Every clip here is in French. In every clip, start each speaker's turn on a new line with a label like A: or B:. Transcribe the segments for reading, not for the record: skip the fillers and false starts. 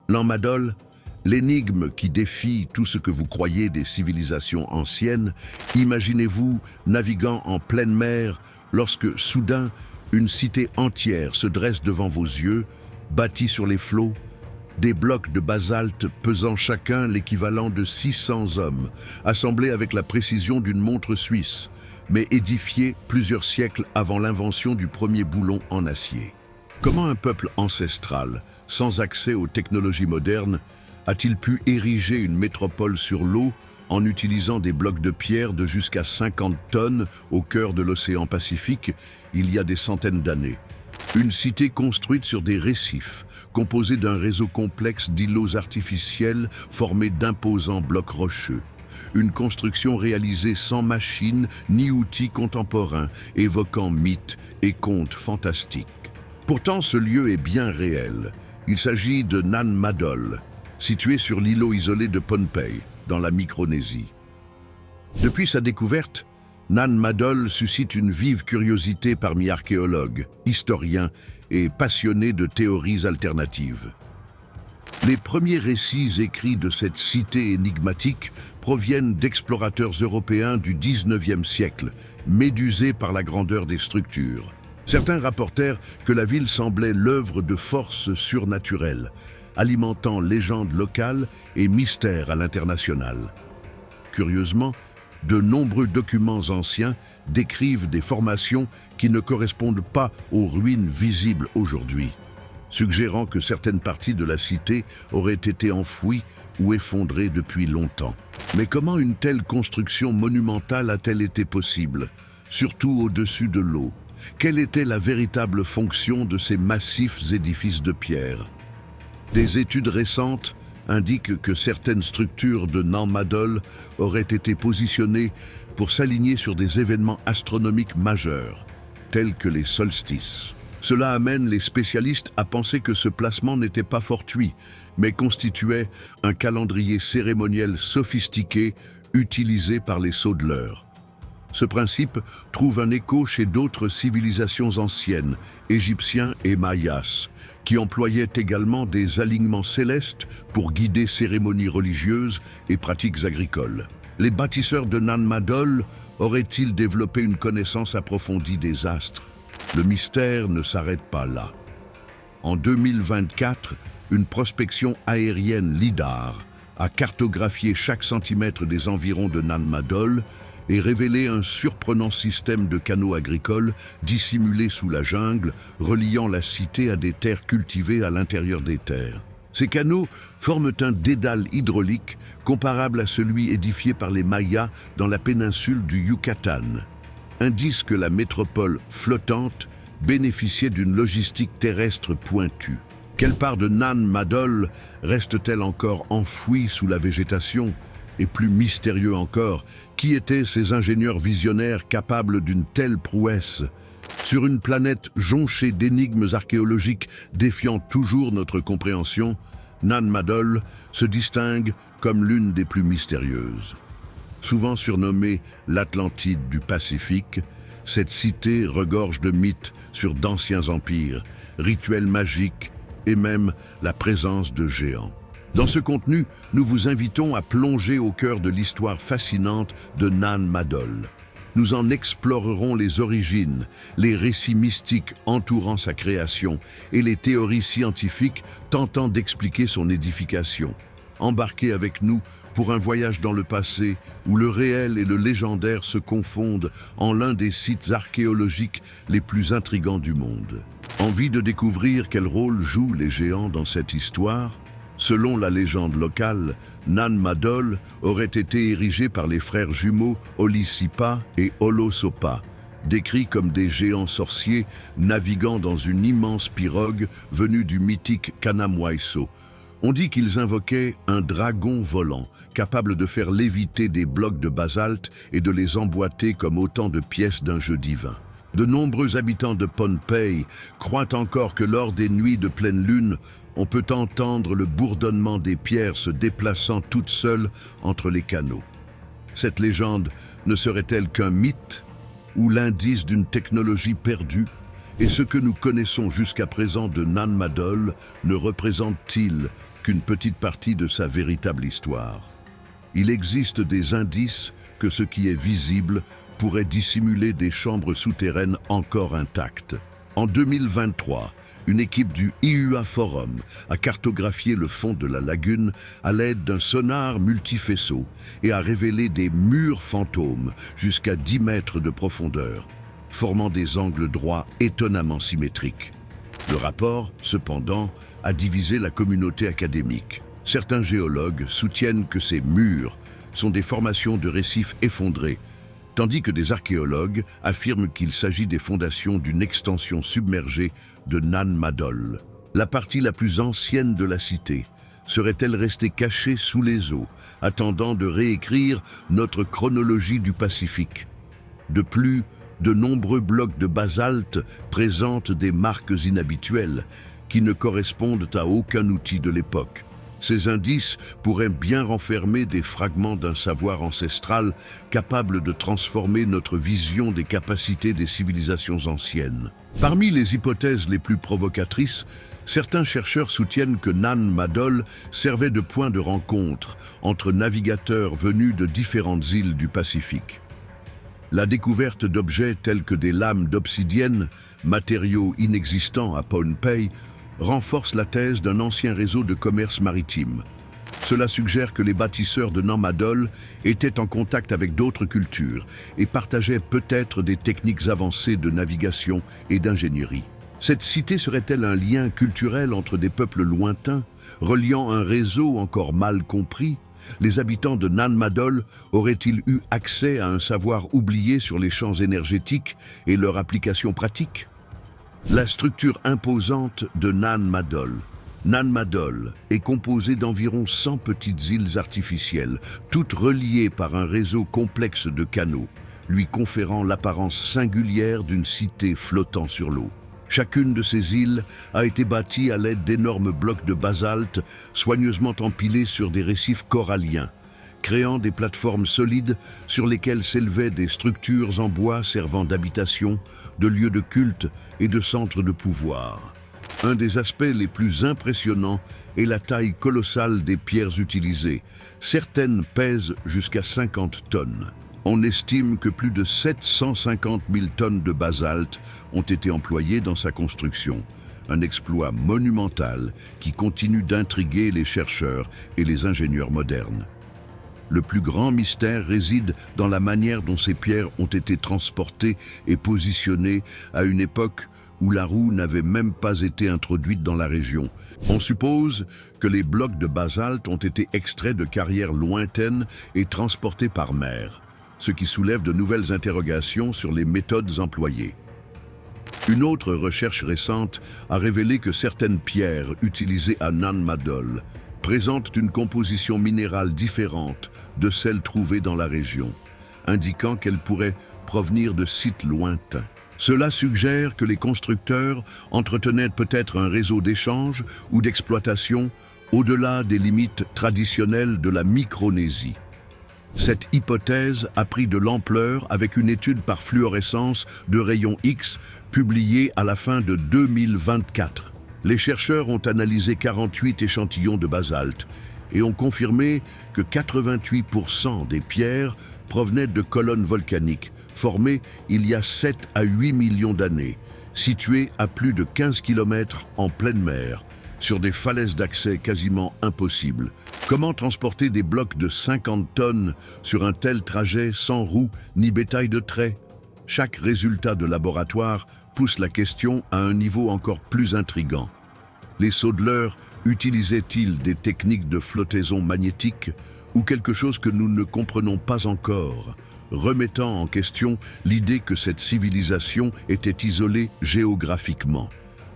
A: L'Ammadol, l'énigme qui défie tout ce que vous croyez des civilisations anciennes, imaginez-vous naviguant en pleine mer lorsque, soudain, une cité entière se dresse devant vos yeux, bâtie sur les flots, des blocs de basalte pesant chacun l'équivalent de 600 hommes, assemblés avec la précision d'une montre suisse, mais édifiés plusieurs siècles avant l'invention du premier boulon en acier. Comment un peuple ancestral, sans accès aux technologies modernes, a-t-il pu ériger une métropole sur l'eau en utilisant des blocs de pierre de jusqu'à 50 tonnes au cœur de l'océan Pacifique il y a des centaines d'années? Une cité construite sur des récifs, composée d'un réseau complexe d'îlots artificiels formés d'imposants blocs rocheux. Une construction réalisée sans machines ni outils contemporains, évoquant mythes et contes fantastiques. Pourtant, ce lieu est bien réel. Il s'agit de Nan Madol, situé sur l'îlot isolé de Pohnpei, dans la Micronésie. Depuis sa découverte, Nan Madol suscite une vive curiosité parmi archéologues, historiens et passionnés de théories alternatives. Les premiers récits écrits de cette cité énigmatique proviennent d'explorateurs européens du XIXe siècle, médusés par la grandeur des structures. Certains rapportèrent que la ville semblait l'œuvre de forces surnaturelles, alimentant légendes locales et mystères à l'international. Curieusement, de nombreux documents anciens décrivent des formations qui ne correspondent pas aux ruines visibles aujourd'hui, suggérant que certaines parties de la cité auraient été enfouies ou effondrées depuis longtemps. Mais comment une telle construction monumentale a-t-elle été possible, surtout au-dessus de l'eau? Quelle était la véritable fonction de ces massifs édifices de pierre? Des études récentes indiquent que certaines structures de Nan Madol auraient été positionnées pour s'aligner sur des événements astronomiques majeurs, tels que les solstices. Cela amène les spécialistes à penser que ce placement n'était pas fortuit, mais constituait un calendrier cérémoniel sophistiqué utilisé par les sceaux de l'heure. Ce principe trouve un écho chez d'autres civilisations anciennes, égyptiens et mayas, qui employaient également des alignements célestes pour guider cérémonies religieuses et pratiques agricoles. Les bâtisseurs de Nan Madol auraient-ils développé une connaissance approfondie des astres? Le mystère ne s'arrête pas là. En 2024, une prospection aérienne LIDAR a cartographié chaque centimètre des environs de Nan Madol et révélé un surprenant système de canaux agricoles dissimulés sous la jungle, reliant la cité à des terres cultivées à l'intérieur des terres. Ces canaux forment un dédale hydraulique comparable à celui édifié par les Mayas dans la péninsule du Yucatan, indice que la métropole flottante bénéficiait d'une logistique terrestre pointue. Quelle part de Nan Madol reste-t-elle encore enfouie sous la végétation? Et plus mystérieux encore, qui étaient ces ingénieurs visionnaires capables d'une telle prouesse? Sur une planète jonchée d'énigmes archéologiques défiant toujours notre compréhension, Nan Madol se distingue comme l'une des plus mystérieuses. Souvent surnommée l'Atlantide du Pacifique, cette cité regorge de mythes sur d'anciens empires, rituels magiques et même la présence de géants. Dans ce contenu, nous vous invitons à plonger au cœur de l'histoire fascinante de Nan Madol. Nous en explorerons les origines, les récits mystiques entourant sa création et les théories scientifiques tentant d'expliquer son édification. Embarquez avec nous pour un voyage dans le passé où le réel et le légendaire se confondent en l'un des sites archéologiques les plus intrigants du monde. Envie de découvrir quel rôle jouent les géants dans cette histoire? Selon la légende locale, Nan Madol aurait été érigé par les frères jumeaux Olisipa et Olosopa, décrits comme des géants sorciers naviguant dans une immense pirogue venue du mythique Kanamwaiso. On dit qu'ils invoquaient un dragon volant, capable de faire léviter des blocs de basalte et de les emboîter comme autant de pièces d'un jeu divin. De nombreux habitants de Pohnpei croient encore que lors des nuits de pleine lune, on peut entendre le bourdonnement des pierres se déplaçant toutes seules entre les canaux. Cette légende ne serait-elle qu'un mythe ou l'indice d'une technologie perdue? Et ce que nous connaissons jusqu'à présent de Nan Madol ne représente-t-il qu'une petite partie de sa véritable histoire. Il existe des indices que ce qui est visible pourrait dissimuler des chambres souterraines encore intactes. En 2023, une équipe du IUA Forum a cartographié le fond de la lagune à l'aide d'un sonar multifaisceau et a révélé des murs fantômes jusqu'à 10 mètres de profondeur, formant des angles droits étonnamment symétriques. Le rapport, cependant, a divisé la communauté académique. Certains géologues soutiennent que ces murs sont des formations de récifs effondrés, tandis que des archéologues affirment qu'il s'agit des fondations d'une extension submergée de Nan Madol. La partie la plus ancienne de la cité serait-elle restée cachée sous les eaux, attendant de réécrire notre chronologie du Pacifique? De plus, de nombreux blocs de basalte présentent des marques inhabituelles qui ne correspondent à aucun outil de l'époque. Ces indices pourraient bien renfermer des fragments d'un savoir ancestral capable de transformer notre vision des capacités des civilisations anciennes. Parmi les hypothèses les plus provocatrices, certains chercheurs soutiennent que Nan Madol servait de point de rencontre entre navigateurs venus de différentes îles du Pacifique. La découverte d'objets tels que des lames d'obsidienne, matériaux inexistants à Pohnpei, renforce la thèse d'un ancien réseau de commerce maritime. Cela suggère que les bâtisseurs de Nan Madol étaient en contact avec d'autres cultures et partageaient peut-être des techniques avancées de navigation et d'ingénierie. Cette cité serait-elle un lien culturel entre des peuples lointains, reliant un réseau encore mal compris? Les habitants de Nan Madol auraient-ils eu accès à un savoir oublié sur les champs énergétiques et leur application pratique? La structure imposante de Nan Madol. Nan Madol est composée d'environ 100 petites îles artificielles, toutes reliées par un réseau complexe de canaux, lui conférant l'apparence singulière d'une cité flottant sur l'eau. Chacune de ces îles a été bâtie à l'aide d'énormes blocs de basalte soigneusement empilés sur des récifs coralliens, créant des plateformes solides sur lesquelles s'élevaient des structures en bois servant d'habitation, de lieux de culte et de centres de pouvoir. Un des aspects les plus impressionnants est la taille colossale des pierres utilisées. Certaines pèsent jusqu'à 50 tonnes. On estime que plus de 750 000 tonnes de basalte ont été employées dans sa construction. Un exploit monumental qui continue d'intriguer les chercheurs et les ingénieurs modernes. Le plus grand mystère réside dans la manière dont ces pierres ont été transportées et positionnées à une époque où la roue n'avait même pas été introduite dans la région. On suppose que les blocs de basalte ont été extraits de carrières lointaines et transportés par mer, ce qui soulève de nouvelles interrogations sur les méthodes employées. Une autre recherche récente a révélé que certaines pierres utilisées à Nan Madol présentent une composition minérale différente de celles trouvées dans la région, indiquant qu'elles pourraient provenir de sites lointains. Cela suggère que les constructeurs entretenaient peut-être un réseau d'échange ou d'exploitation au-delà des limites traditionnelles de la Micronésie. Cette hypothèse a pris de l'ampleur avec une étude par fluorescence de rayons X publiée à la fin de 2024. Les chercheurs ont analysé 48 échantillons de basalte et ont confirmé que 88% des pierres provenaient de colonnes volcaniques formées il y a 7 à 8 millions d'années, situées à plus de 15 km en pleine mer, sur des falaises d'accès quasiment impossibles. Comment transporter des blocs de 50 tonnes sur un tel trajet sans roues ni bétail de trait? Chaque résultat de laboratoire pousse la question à un niveau encore plus intrigant. Les Soddlers utilisaient-ils des techniques de flottaison magnétique ou quelque chose que nous ne comprenons pas encore, remettant en question l'idée que cette civilisation était isolée géographiquement?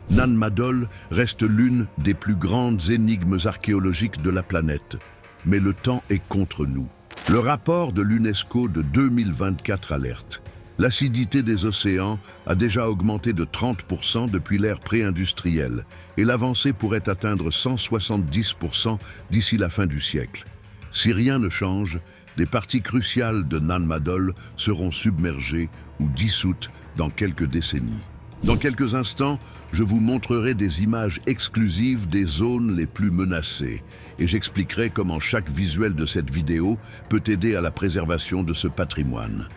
A: Nan Madol reste l'une des plus grandes énigmes archéologiques de la planète, mais le temps est contre nous. Le rapport de l'UNESCO de 2024 alerte. L'acidité des océans a déjà augmenté de 30% depuis l'ère pré-industrielle et l'avancée pourrait atteindre 170% d'ici la fin du siècle. Si rien ne change, des parties cruciales de Nan Madol seront submergées ou dissoutes dans quelques décennies. Dans quelques instants, je vous montrerai des images exclusives des zones les plus menacées et j'expliquerai comment chaque visuel de cette vidéo peut aider à la préservation de ce patrimoine.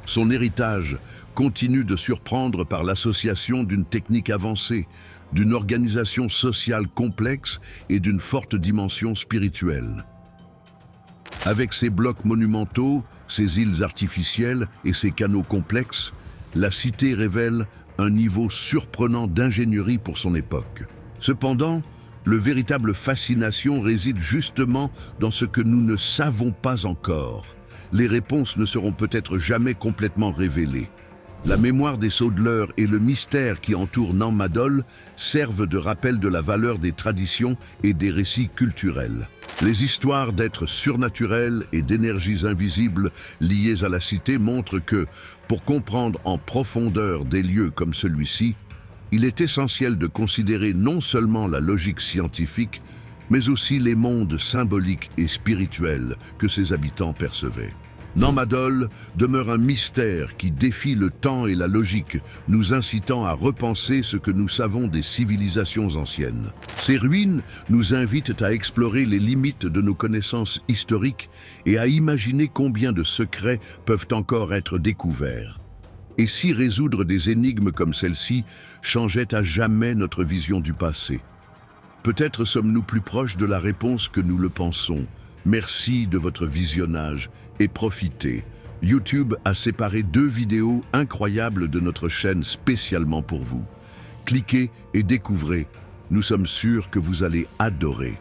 A: Son héritage continue de surprendre par l'association d'une technique avancée, d'une organisation sociale complexe et d'une forte dimension spirituelle. Avec ses blocs monumentaux, ses îles artificielles et ses canaux complexes, la cité révèle un niveau surprenant d'ingénierie pour son époque. Cependant, le véritable fascination réside justement dans ce que nous ne savons pas encore. Les réponses ne seront peut-être jamais complètement révélées. La mémoire des Sodlers et le mystère qui entoure Nan-Madol servent de rappel de la valeur des traditions et des récits culturels. Les histoires d'êtres surnaturels et d'énergies invisibles liées à la cité montrent que, pour comprendre en profondeur des lieux comme celui-ci, il est essentiel de considérer non seulement la logique scientifique, mais aussi les mondes symboliques et spirituels que ses habitants percevaient. Nan-Madol demeure un mystère qui défie le temps et la logique, nous incitant à repenser ce que nous savons des civilisations anciennes. Ces ruines nous invitent à explorer les limites de nos connaissances historiques et à imaginer combien de secrets peuvent encore être découverts. Et si résoudre des énigmes comme celle-ci changeait à jamais notre vision du passé? Peut-être sommes-nous plus proches de la réponse que nous le pensons. Merci de votre visionnage et profitez. YouTube a séparé 2 vidéos incroyables de notre chaîne spécialement pour vous. Cliquez et découvrez. Nous sommes sûrs que vous allez adorer.